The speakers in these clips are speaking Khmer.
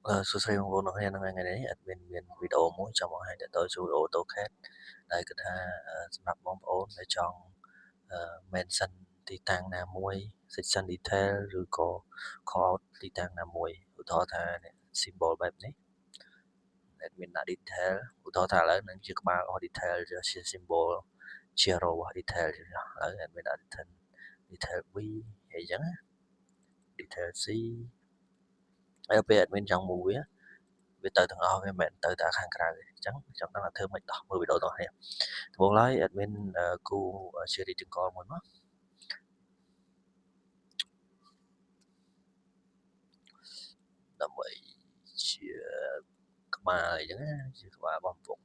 សួស្តីបងប្អូនទាំងអស់គ្នាថ្ងៃនេះadmin មានវីដេអូមួយចង់បង្ហាញទៅជួយ AutoCAD ដែលគឺថាសម្រាប់បងប្អូនដែលចង់mention ទីតាំងណាមួយ section detail ឬក៏ call out ទីតាំងណាមួយឧទាហរណ៍ថា symbol បែបនេះ admin ដាក់ detail ឧទាហរណ៍ថាឥឡូវនឹងជាក្បាលរបស់ detail ជា symbol ជា row របស់ detail ឥឡូវ admin ដាក់ detail B អីចឹងណា detail C ហើយពេល admin ចង់ move វាទៅទាំងអស់វាមិនមែនទៅតែខាងក្រៅទេអញ្ចឹងចង់ដឹងថាធ្វើម៉េចដោះមើលវីដេអូទាំងអស់គ្នាដំបូងឡើយ admin គូជារីចង្កល់មួយមកដើម្បីជាក្បាលអីចឹងណាជាក្បាលរបស់ពុក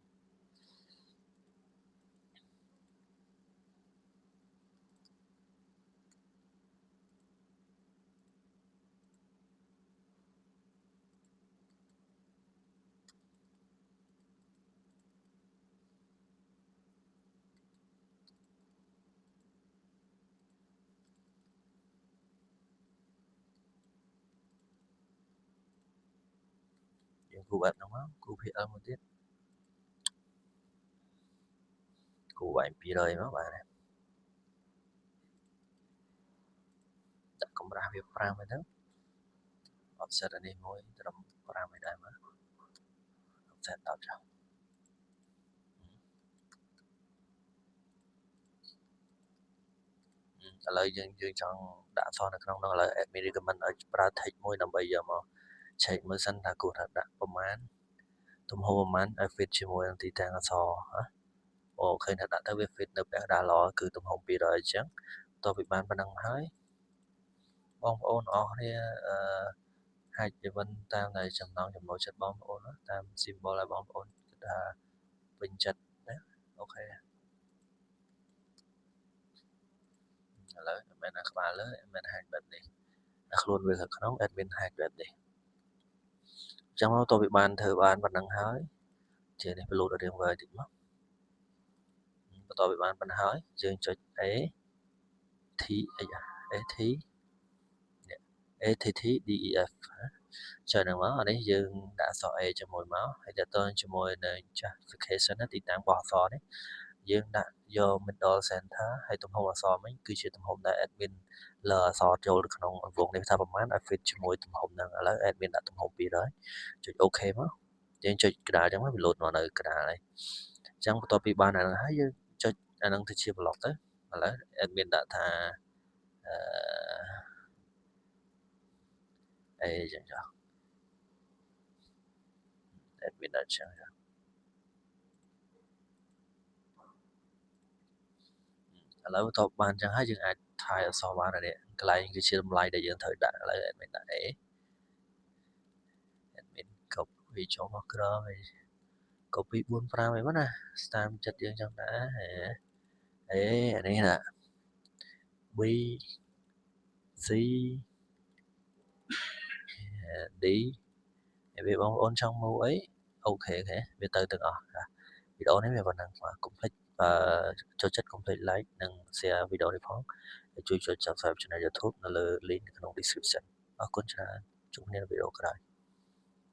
យើងគូបែបហ្នឹងមកគូ PL មួយទៀតគូវាយ200មកបាទដាក់កម្រាស់វា5ហ្នឹង offset អានេះមួយត្រឹម5ឲ្យដែរមក offset 10ចុះឥឡូវយើងចង់ដាក់អក្សរនៅក្នុងនោះឥឡូវ admin recommend ឲ្យប្រើ text មួយដើម្បីយកមកឆែកមើលសិនថាគួរថាដាក់ប្រមាណទំហំប្រមាណឲ្យ fit ជាមួយនឹងទីតាំងអក្សរអូឃើញថាដាក់ទៅវា fit នៅពាក់កណ្ដាលល្អគឺទំហំ200អញ្ចឹងបន្ទាប់ពីបានប៉ុណ្ណឹងហើយបងប្អូនអស់គ្នាហាច់ទៅវិញតាមតែចំណង់ចំណូលចិត្តបងប្អូនតាម symbol ឲ្យបងប្អូនគិតថាពេញចិត្តណាអូខេឥឡូវមិនមែនអាក្បាលលើមិនមែនហាច់បែបនេះអាខ្លួនវាខាងក្នុង admin ហាច់បែបនេះអញ្ចឹងមកតទៅវាបានធ្វើបានប៉ុណ្ណឹងហើយជានេះប្លូតរៀងវែងតិចមកបន្ទាប់ពីបានប៉ុណ្ណឹងហើយយើងចុច A T A T ATT DEF ចុចហ្នឹងមកអានេះយើងដាក់អក្សរ A ជាមួយមកហើយតទៅជាមួយនឹង justification ទីតាំងរបស់អក្សរនេះយើងដាក់យក middle center ហើយទំហំអក្សរមិញគឺជាទំហំដែល admin លើអក្សរចូលទៅក្នុងវងនេះថាប្រមាណឲ្យ fit ជាមួយទំហំហ្នឹងឥឡូវ admin ដាក់ទំហំ200ចុច OK មកយើងចុចក្តារអញ្ចឹងវាលោតមកនៅក្តារហើយអញ្ចឹងបន្ទាប់ពីបានអាហ្នឹងហើយយើងចុចអាហ្នឹងទៅជា block ទៅឥឡូវ admin ដាក់ថាអីចឹងចុះ admin ដាក់ចឹងចុះឥឡូវបន្ទាប់បានចឹងហើយយើងអាចថយអក្សរបានហើយនេះកន្លែងគឺជាតម្លៃដែលយើងត្រូវដាក់ឥឡូវ admin ដាក់ A admin copy ចូលមកក្រោមហើយ copy 4 5អីមកណាស្តាមចិត្តយើងចឹងដែរអានេះណា B C D ហើយវាបងប្អូនចង់មើលអីអូខេវាទៅទាំងអស់វីដេអូនេះវាប៉ុណ្ណឹងបាទកុំភ្លេចចូលចិត្តកុំភ្លេច like និង share វីដេអូនេះផងហើយជួយចុច subscribe channel YouTube នៅលើ link នៅក្នុង description អរគុណច្រើនជួបគ្នានៅវីដេអូក្រោយ